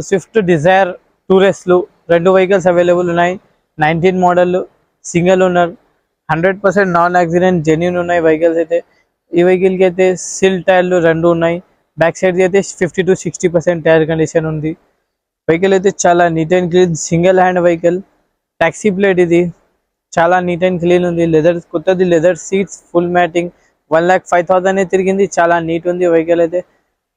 Swift Dzire టూరెస్ట్లు రెండు vehicles available ఉన్నాయి. 19 model, single owner, 100% non accident genuine ఉన్నాయి vehicles అయితే. ఈ వెహికల్కి అయితే సిల్ టైర్లు రెండు ఉన్నాయి. బ్యాక్ సైడ్కి అయితే 50 to 60% టైర్ కండిషన్ ఉంది. వెహికల్ అయితే చాలా neat and clean, single hand vehicle. Taxi plate ఇది, చాలా నీట్ అండ్ క్లీన్ ఉంది. లెదర్ కొత్తది, లెదర్ సీట్స్, ఫుల్ మ్యాటింగ్. 1,05,000 తిరిగింది. చాలా నీట్ ఉంది వెహికల్ అయితే.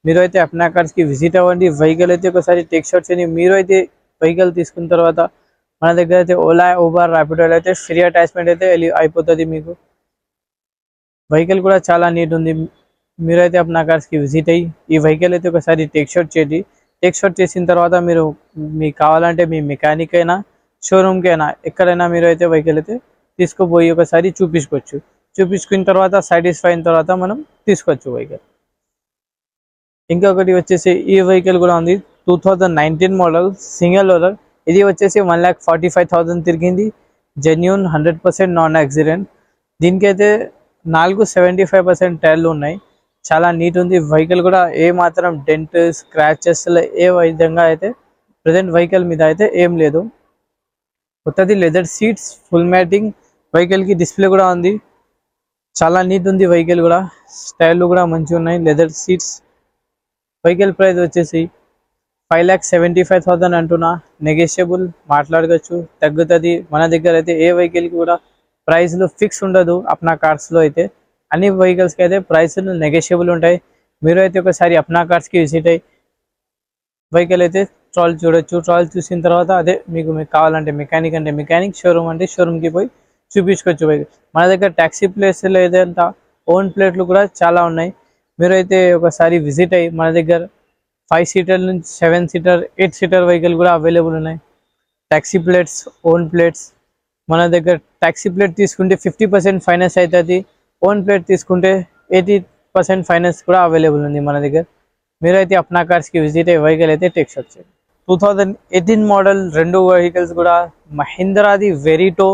మీరు అయితే అప్నా కార్స్కి విజిట్ అవ్వండి. వెహికల్ అయితే ఒకసారి టెక్ షాట్ చేయండి. మీరు అయితే వెహికల్ తీసుకున్న తర్వాత మన దగ్గర అయితే ఓలా, ఊబర్, ర్యాపిడో అయితే ఫ్రీ అటాచ్మెంట్ అయితే అయిపోతుంది మీకు. వెహికల్ కూడా చాలా నీట్ ఉంది. మీరైతే అప్నా కార్స్కి విజిట్ అయ్యి ఈ వెహికల్ అయితే ఒకసారి టెక్ షాట్ చేయండి. టెక్ షాట్ చేసిన తర్వాత మీరు మీకు కావాలంటే మీ మెకానిక్ అయినా, షోరూమ్కి అయినా, ఎక్కడైనా మీరు అయితే వెహికల్ అయితే తీసుకుపోయి ఒకసారి చూపించుకోవచ్చు. చూపించుకున్న తర్వాత సాటిస్ఫై అయిన తర్వాత మనం తీసుకోవచ్చు వెహికల్. ఇంకొకటి వచ్చేసి ఈ వెహికల్ కూడా ఉంది. 2019 మోడల్, సింగిల్ ఓనర్. ఇది వచ్చేసి 1,45,000 తిరిగింది. Genuine, 100% non accident. దీనికైతే 475% టైర్లు ఉన్నాయి. చాలా నీట్ ఉంది వెహికల్ కూడా. ఏ మాత్రం డెంట్, స్క్రాచెస్ ఏ విధంగా అయితే ప్రజెంట్ వెహికల్ మీద అయితే ఏం లేదు. కొత్తది లెదర్ సీట్స్, ఫుల్ మ్యాటింగ్. వెహికల్కి డిస్ప్లే కూడా ఉంది. చాలా నీట్ ఉంది వెహికల్ కూడా. టైర్లు కూడా మంచిగా ఉన్నాయి. Leather seats. వెహికల్ ప్రైస్ వచ్చేసి 5,75,000 అంటున్నా. నెగోషియబుల్, మాట్లాడవచ్చు, తగ్గుతుంది. మన దగ్గర అయితే ఏ వెహికల్కి కూడా ప్రైస్లు ఫిక్స్ ఉండదు. అప్నా కార్స్లో అయితే అన్ని వెహికల్స్కి అయితే ప్రైస్లు నెగోషియబుల్ ఉంటాయి. మీరు అయితే ఒకసారి అప్నా కార్స్కి విజిట్ అయ్యి వెహికల్ అయితే ట్రాల్ చూడొచ్చు. ట్రాల్ చూసిన తర్వాత అదే మీకు కావాలంటే మెకానిక్ అంటే మెకానిక్, షోరూమ్ అంటే షోరూమ్కి పోయి చూపించుకోవచ్చు వెహికల్. మన దగ్గర ట్యాక్సీ ప్లేస్లో ఏదంతా ఓన్ ప్లేట్లు కూడా చాలా ఉన్నాయి. మీరైతే ఒకసారి విజిట్ అయ్యి మన దగ్గర 5 సీటర్ నుంచి 7 సీటర్, 8 సీటర్ వెహికల్ కూడా అవైలబుల్ ఉన్నాయి. Taxi plates, own plates. మన దగ్గర ట్యాక్సీ ప్లేట్ తీసుకుంటే 50% ఫైనాన్స్ అవుతుంది. ఓన్ ప్లేట్ తీసుకుంటే 80% ఫైనాన్స్ కూడా అవైలబుల్ ఉంది మన దగ్గర. మీరైతే అప్నా కార్స్కి విజిట్ అయ్యే వెహికల్ అయితే టెక్ షాట్ చేయండి. 2018 మోడల్ రెండు వెహికల్స్ కూడా మహీంద్రాది వెరిటో,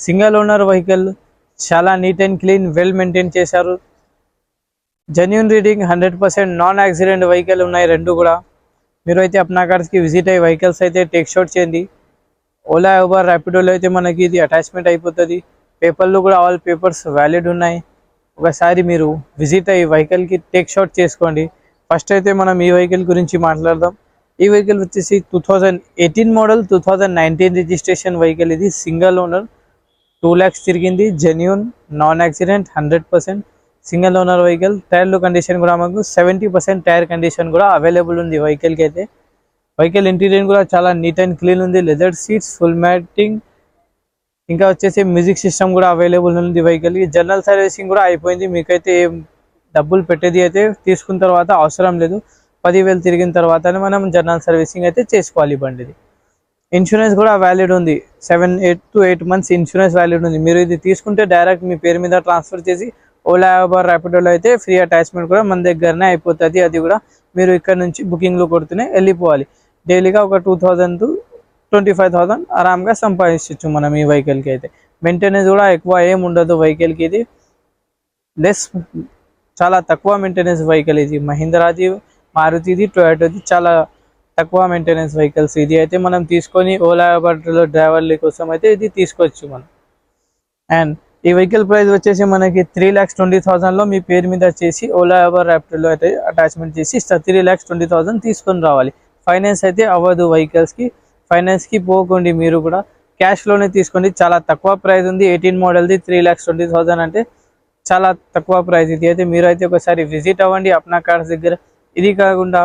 సింగిల్ ఓనర్ వెహికల్. చాలా neat and clean, well maintain చేశారు. Genuine reading, 100% non accident vehicle ఉన్నాయి రెండు కూడా. మీరు అయితే అప్నా కార్స్కి విజిట్ అయ్యే వెహికల్స్ అయితే టెక్ షాట్ చేయండి. ఓలా, ఊబర్, ర్యాపిడోలో అయితే మనకి ఇది అటాచ్మెంట్ అయిపోతుంది. పేపర్లు కూడా ఆల్ పేపర్స్ వ్యాలిడ్ ఉన్నాయి. ఒకసారి మీరు విజిట్ అయ్యి వెహికల్కి టెక్ షాట్ చేసుకోండి. ఫస్ట్ అయితే మనం ఈ వెహికల్ గురించి మాట్లాడదాం. ఈ వెహికల్ వచ్చేసి 2018 మోడల్, 2019 రిజిస్ట్రేషన్ వెహికల్. ఇది సింగిల్ ఓనర్, 2 lakhs తిరిగింది. Genuine, non accident, 100% single owner vehicle. టైర్లు కండిషన్ కూడా మనకు 70% టైర్ కండిషన్ కూడా అవైలబుల్ ఉంది వెహికల్కి అయితే. వెహికల్ ఇంటీరియర్ కూడా చాలా నీట్ అండ్ క్లీన్ ఉంది. Leather seats, full matting. ఇంకా వచ్చేసి మ్యూజిక్ సిస్టమ్ కూడా అవైలబుల్ ఉంది వెహికల్కి. జనరల్ సర్వీసింగ్ కూడా అయిపోయింది. మీకైతే ఏం డబ్బులు పెట్టేది అయితే తీసుకున్న తర్వాత అవసరం లేదు. 10,000 తిరిగిన తర్వాతనే మనం జనరల్ సర్వీసింగ్ అయితే చేసుకోవాలి బండిది. ఇన్సూరెన్స్ కూడా వ్యాలిడ్ ఉంది. 8 to 8 months ఇన్సూరెన్స్ వ్యాలిడ్ ఉంది. మీరు ఇది తీసుకుంటే డైరెక్ట్ మీ పేరు మీద ట్రాన్స్ఫర్ చేసి ఓలా, ఊబర్, ర్యాపిడోలో అయితే ఫ్రీ అటాచ్మెంట్ కూడా మన దగ్గరనే అయిపోతుంది. అది కూడా మీరు ఇక్కడ నుంచి బుకింగ్లో కొడుతూనే వెళ్ళిపోవాలి. డైలీగా ఒక 2,000 to 25,000 ఆరామ్గా సంపాదించవచ్చు మనం ఈ వెహికల్కి అయితే. మెయింటెనెన్స్ కూడా ఎక్కువ ఏం ఉండదు వెహికల్కి. ఇది లెస్, చాలా తక్కువ మెయింటెనెన్స్ వెహికల్ ఇది. మహీంద్రాది, మారుతిది, టొయోటాది చాలా తక్కువ మెయింటెనెన్స్ వెహికల్స్. ఇది అయితే మనం తీసుకొని ఓలా, ఊబర్లో డ్రైవర్ల కోసం అయితే ఇది తీసుకోవచ్చు మనం. అండ్ ఈ వెహికల్ ప్రైస్ వచ్చేసి మనకి 3,20,000లో మీ పేరు మీద చేసి ఓలా, ఊబర్, ర్యాపిడోలో అయితే అటాచ్మెంట్ చేసి ఇస్తారు. 3,20,000 తీసుకొని రావాలి. ఫైనాన్స్ అయితే అవ్వదు వెహికల్స్కి. ఫైనాన్స్కి పోకండి, మీరు కూడా క్యాష్లోనే తీసుకోండి. చాలా తక్కువ ప్రైస్ ఉంది. 18 మోడల్ది 3,20,000 అంటే చాలా తక్కువ ప్రైస్. ఇది అయితే మీరు అయితే ఒకసారి విజిట్ అవ్వండి అప్నా కార్స్ దగ్గర. ఇది కాకుండా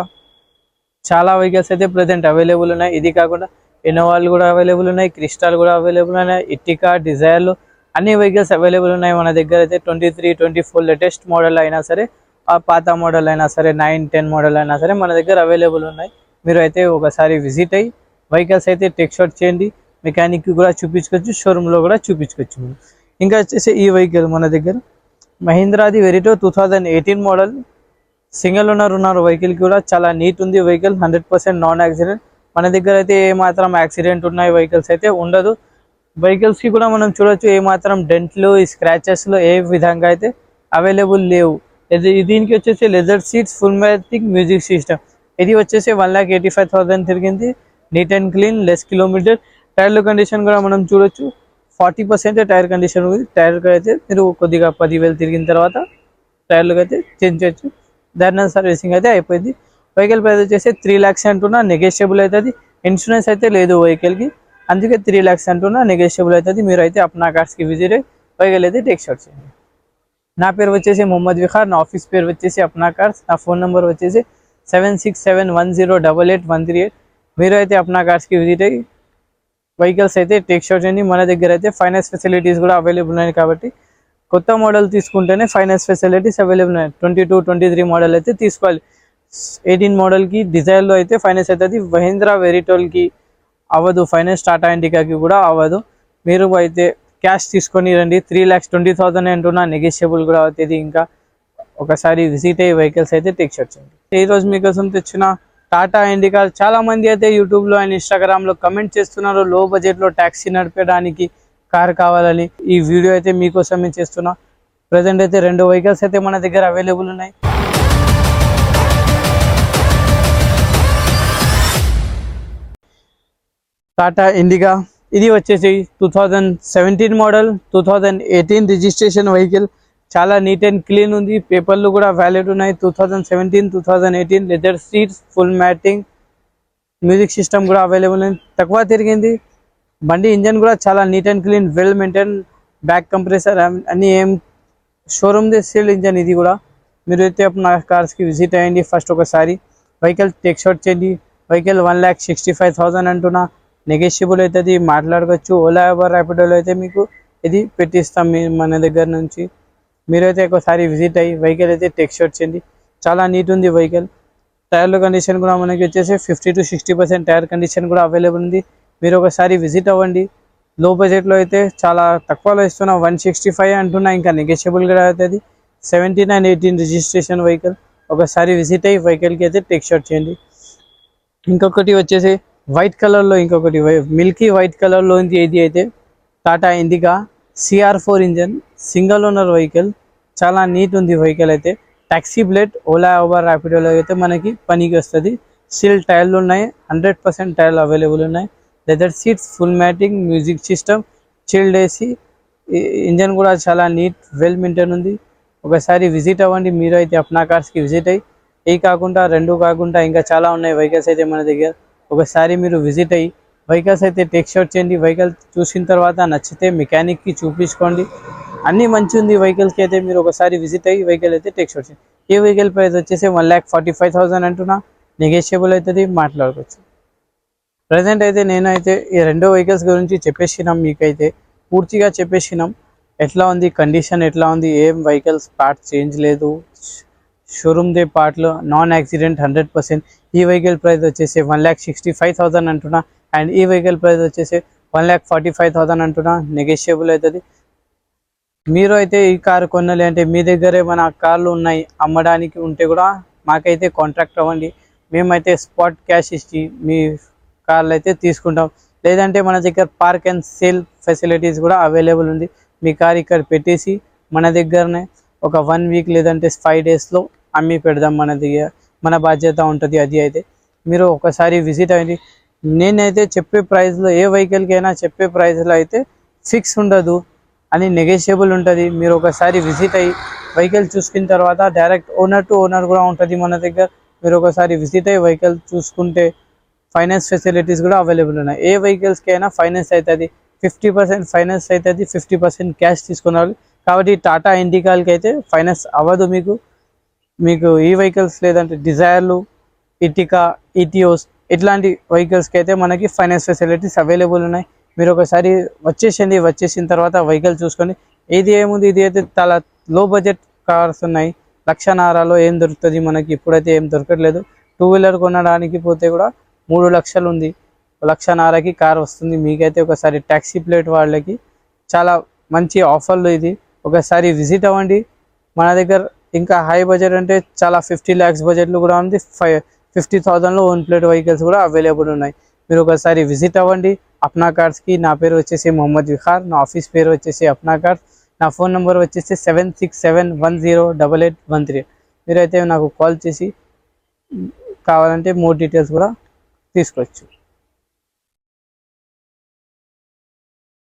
చాలా వెహికల్స్ అయితే ప్రజెంట్ అవైలబుల్ ఉన్నాయి. ఇది కాకుండా ఇన్నోవాలు కూడా అవైలబుల్ ఉన్నాయి, క్రిస్టాల్ కూడా అవైలబుల్ ఉన్నాయి, ఇట్టికా, డిజైర్లు అన్ని వెహికల్స్ అవైలబుల్ ఉన్నాయి మన దగ్గర అయితే. 23, 24 లేటెస్ట్ మోడల్ అయినా సరే, ఆ పాత మోడల్ అయినా సరే, 9, 10 మోడల్ అయినా సరే మన దగ్గర అవైలబుల్ ఉన్నాయి. మీరు అయితే ఒకసారి విజిట్ అయ్యి వెహికల్స్ అయితే టెక్ షాట్ చేయండి. మెకానిక్ కూడా చూపించుకోవచ్చు, షోరూంలో కూడా చూపించుకోవచ్చు. ఇంకా వచ్చేసి ఈ వెహికల్ మన దగ్గర మహీంద్రాది వెరిటో 2018 మోడల్, సింగిల్ ఉన్నారు వెహికల్ కూడా. చాలా నీట్ ఉంది వెహికల్, 100% నాన్ యాక్సిడెంట్. మన దగ్గర అయితే ఏ మాత్రం యాక్సిడెంట్ ఉన్నాయి వెహికల్స్ అయితే ఉండదు. వెహికల్స్కి కూడా మనం చూడొచ్చు ఏ మాత్రం డెంట్లు, స్క్రాచెస్లు ఏ విధంగా అయితే అవైలబుల్ లేవు. దీనికి వచ్చేసి leather seats, full matting, music system. ఇది వచ్చేసి 1,85,000 తిరిగింది. Neat and clean, less kilometre. టైర్ల కండిషన్ కూడా మనం చూడొచ్చు, 40% టైర్ కండిషన్ ఉంది. టైర్కి అయితే మీరు కొద్దిగా 10,000 తిరిగిన తర్వాత టైర్లకు అయితే చేంజ్ చేయొచ్చు. దాని సర్వీసింగ్ అయితే అయిపోయింది. వెహికల్ ప్రైస్ వచ్చేసి 3 lakhs అంటున్నా, నెగోషియబుల్ అవుతుంది. ఇన్సూరెన్స్ అయితే లేదు వెహికల్కి, అందుకే 3 lakhs అంటున్నా, నెగోషియబుల్ అవుతుంది. మీరు అయితే అప్నా కార్స్కి విజిట్ అయ్యి వెహికల్ అయితే టేక్ షాట్ చేయండి. నా పేరు వచ్చేసి మొహమ్మద్ విహార్, నా ఆఫీస్ పేరు వచ్చేసి అప్నా కార్స్, నా ఫోన్ నెంబర్ వచ్చేసి 7671088138. మీరు అయితే అప్నా కార్స్కి విజిట్ అయ్యి వెహికల్స్ అయితే టేక్ షాట్ చేయండి. మన దగ్గర అయితే ఫైనాన్స్ ఫెసిలిటీస్ కూడా అవైలబుల్ ఉన్నాయి, కాబట్టి కొత్త మోడల్ తీసుకుంటేనే ఫైనాన్స్ ఫెసిలిటీస్ అవైలబుల్ ఉన్నాయి. 22, 23 మోడల్ అయితే తీసుకోవాలి. 18 మోడల్కి డిజైర్లో అయితే ఫైనాన్స్ అవుతుంది. మహీంద్రా వెరిటోల్కి అవ్వదు ఫైనాన్స్, టాటా ఇండికాకి కూడా అవ్వదు. మీరు అయితే క్యాష్ తీసుకొని రండి. 3,20,000 అంటున్నా, నెగోషియబుల్ కూడా అవుతుంది. ఇంకా ఒకసారి విజిట్ అయ్యి వెహికల్స్ అయితే టేక్ షాట్ చేయండి. ఈరోజు మీకోసం తెచ్చిన టాటా ఇండికా. చాలా మంది అయితే యూట్యూబ్లో అండ్ ఇన్స్టాగ్రామ్లో కమెంట్ చేస్తున్నారు, లో బడ్జెట్లో ట్యాక్సీ నడిపేయడానికి కార్ కావాలని. ఈ వీడియో అయితే మీకోసమే చేస్తున్నా. ప్రజెంట్ అయితే 2 వెహికల్స్ అయితే మన దగ్గర అవైలబుల్ ఉన్నాయి. టాటా ఇండికా, ఇది వచ్చేసి 2017 మోడల్, 2018 రిజిస్ట్రేషన్ వెహికల్. చాలా నీట్ అండ్ క్లీన్ ఉంది, పేపర్లు కూడా వ్యాలిడ్ ఉన్నాయి. 2017, 2018 leather seats, full matting, music system కూడా అవైలబుల్ ఉంది. తక్కువ తిరిగింది బండి. ఇంజన్ కూడా చాలా neat and clean, well maintain. Back compressor అన్ని ఏం షోరూమ్ ది సీల్ ఇంజన్ ఇది కూడా. మీరు అయితే నా కార్స్కి విజిట్ అయ్యండి. ఫస్ట్ ఒకసారి వెహికల్ టేక్ షాట్ చేయండి. వెహికల్ 1,65,000 అంటున్నా, నెగోషియబుల్ అవుతుంది, మాట్లాడుకోవచ్చు. ఓలా ఊబర్ ర్యాపిడోలో అయితే మీకు ఇది పెట్టిస్తాం మన దగ్గర నుంచి. మీరైతే ఒకసారి విజిట్ అయ్యి వెహికల్ అయితే టేక్ షాట్ చేయండి. చాలా నీట్ ఉంది వెహికల్. టైర్ల కండిషన్ కూడా మనకి వచ్చేసి 50 to 60% టైర్ కండిషన్ కూడా అవైలబుల్ ఉంది. మీరు ఒకసారి విజిట్ అవ్వండి. లో బడ్జెట్లో అయితే చాలా తక్కువలో ఇస్తున్నా, 165 అంటున్నా, ఇంకా నెగోషియబుల్ కూడా అవుతుంది. 17 and 18 రిజిస్ట్రేషన్ వెహికల్. ఒకసారి విజిట్ అయ్యి వెహికల్కి అయితే టేక్ షాట్ చేయండి. ఇంకొకటి వచ్చేసి వైట్ కలర్లో, ఇంకొకటి మిల్కీ వైట్ కలర్లో ఉంది. ఇది అయితే Tata indica CR4 engine, single owner vehicle. చాలా నీట్ ఉంది వెహికల్ అయితే. టాక్సీ బ్లేడ్, ఓలా ఊబర్ ర్యాపిడోలో అయితే మనకి పనికి వస్తుంది. స్టీల్ టైర్లు ఉన్నాయి, 100% టైర్లు అవైలబుల్ ఉన్నాయి. Leather seats, full matting, music system, chilled AC. Engine కూడా చాలా నీట్, వెల్ మెయింటైన్ ఉంది. ఒకసారి విజిట్ అవ్వండి. మీరు అయితే అప్నా కార్స్కి విజిట్ అయ్యి, ఈ కాకుండా 2 కాకుండా ఇంకా చాలా ఉన్నాయి వెహికల్స్ అయితే మన దగ్గర. ఒకసారి మీరు విజిట్ అయ్యి వెహికల్స్ అయితే టేక్ షాట్ చేయండి. వెహికల్ చూసిన తర్వాత నచ్చితే మెకానిక్కి చూపించుకోండి. అన్నీ మంచి ఉంది వెహికల్కి అయితే. మీరు ఒకసారి విజిట్ అయ్యి వెహికల్ అయితే టేక్ షాట్ చేయండి. ఈ వెహికల్ ప్రైస్ వచ్చేసి 1,45,000 అంటున్నా, నెగోషియబుల్ అవుతుంది, మాట్లాడుకోవచ్చు. ప్రజెంట్ అయితే నేనైతే ఈ 2 వెహికల్స్ గురించి చెప్పేసినాం, మీకైతే పూర్తిగా చెప్పేసినాం. ఎట్లా ఉంది కండిషన్, ఎట్లా ఉంది, ఏం వెహికల్స్ పార్ట్ చేంజ్ లేదు, షోరూమ్ దే పార్ట్లు, నాన్ యాక్సిడెంట్ 100%. ఈ వెహికల్ ప్రైస్ వచ్చేసి 1,65,000 అంటున్నా, అండ్ ఈ వెహికల్ ప్రైస్ వచ్చేసి 1,45,000 అంటున్నా, నెగోషియబుల్ అవుతుంది. మీరు అయితే ఈ కారు కొనాలి అంటే మీ దగ్గర ఏమైనా కార్లు ఉన్నాయి అమ్మడానికి ఉంటే కూడా మాకైతే కాంటాక్ట్ అవ్వండి. మేమైతే స్పాట్ క్యాష్ ఇచ్చి మీ కార్లు అయితే తీసుకుంటాం. లేదంటే మన దగ్గర పార్క్ అండ్ సేల్ ఫెసిలిటీస్ కూడా అవైలబుల్ ఉంది. మీ కార్ ఇక్కడ పెట్టేసి మన దగ్గరనే ఒక 1 వీక్ లేదంటే 5 డేస్లో అమ్మి పెడదాం. మన దగ్గర మన బాధ్యత ఉంటుంది. అది అయితే మీరు ఒకసారి విజిట్ అయ్యండి. నేనైతే చెప్పే ప్రైస్లో, ఏ వెహికల్కి అయినా చెప్పే ప్రైస్లో అయితే ఫిక్స్ ఉండదు, అని నెగోషియబుల్ ఉంటుంది. మీరు ఒకసారి విజిట్ అయ్యి వెహికల్ చూసుకున్న తర్వాత డైరెక్ట్ ఓనర్ టు ఓనర్ కూడా ఉంటుంది మన దగ్గర. మీరు ఒకసారి విజిట్ అయ్యి వెహికల్ చూసుకుంటే ఫైనాన్స్ ఫెసిలిటీస్ కూడా అవైలబుల్ ఉన్నాయి. ఏ వెహికల్స్కి అయినా ఫైనాన్స్ అవుతుంది, 50% ఫైనాన్స్ అవుతుంది, 50% క్యాష్ తీసుకున్నారు. కాబట్టి టాటా ఇండికాలకి అయితే ఫైనాన్స్ అవ్వదు మీకు ఈ వెహికల్స్ లేదంటే డిజైర్లు, ఇటికా, ఈటీఓస్ ఇట్లాంటి వెహికల్స్కి అయితే మనకి ఫైనాన్స్ ఫెసిలిటీస్ అవైలబుల్ ఉన్నాయి. మీరు ఒకసారి వచ్చేసిన తర్వాత వెహికల్ చూసుకొని ఇది ఏముంది, ఇది అయితే చాలా లో బడ్జెట్ కార్స్ ఉన్నాయి. 1,00,000 ఏం దొరుకుతుంది మనకి, ఇప్పుడైతే ఏం దొరకట్లేదు. 2 వీలర్ కొనడానికి పోతే కూడా 3 లక్షలు ఉంది, 1,00,000కి కార్ వస్తుంది. మీకైతే ఒకసారి ట్యాక్సీ ప్లేట్ వాళ్ళకి చాలా మంచి ఆఫర్లు. ఇది ఒకసారి విజిట్ అవ్వండి. మన దగ్గర ఇంకా హై బడ్జెట్ అంటే చాలా 50 lakhs బడ్జెట్లు కూడా ఉంది, 50,000లో ఓన్ ప్లేట్ వెహికల్స్ కూడా అవైలబుల్ ఉన్నాయి. మీరు ఒకసారి విజిట్ అవ్వండి అప్నా కార్స్కి. నా పేరు వచ్చేసి మొహమ్మద్ విహార్, నా ఆఫీస్ పేరు వచ్చేసి అప్నా కార్స్, నా ఫోన్ నెంబర్ వచ్చేసి 7671088138. మీరైతే నాకు కాల్ చేసి కావాలంటే మోర్ డీటెయిల్స్ కూడా తీసుకోవచ్చు.